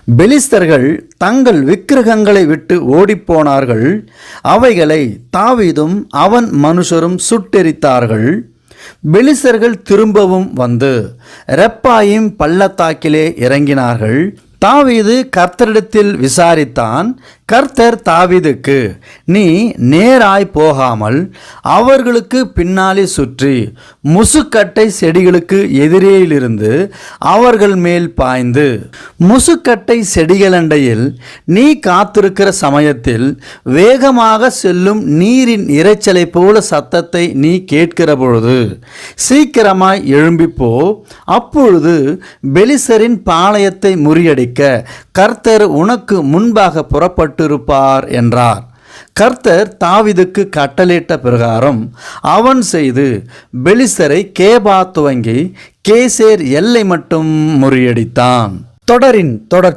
பெலிஸ்தர்கள் தங்கள் விக்கிரகங்களை விட்டு ஓடிப்போனார்கள். அவைகளை தாவீதும் அவன் மனுஷரும் சுட்டெரித்தார்கள். பெலிஸ்தர்கள் திரும்பவும் வந்து ரெப்பாயிம் பள்ளத்தாக்கிலே இறங்கினார்கள். தாவீது கர்த்தரிடத்தில் விசாரித்தான். கர்த்தர் தாவீதுக்கு, நீ நேராய் போகாமல் அவர்களுக்கு பின்னாலே சுற்றி முசுக்கட்டை செடிகளுக்கு எதிரேயிலிருந்து அவர்கள் மேல் பாய்ந்து முசுக்கட்டை செடிகளண்டையில் நீ காத்திருக்கிற சமயத்தில் வேகமாக செல்லும் நீரின் இரைச்சலை போல சத்தத்தை நீ கேட்கிற பொழுது சீக்கிரமாய் எழும்பிப்போ. அப்பொழுது பெலிஸ்தரின் பாளையத்தை முறியடிக்க கர்த்தர் உனக்கு முன்பாக புறப்பட்டிருப்பார் என்றார். கர்த்தர் தாவீதுக்கு கட்டளையிட்ட பிரகாரம் அவன் செய்து பெலிஸ்தரை கேபா துவங்கி கேசேர் எல்லை மட்டும் முறியடித்தான். தொடரின் தொடர்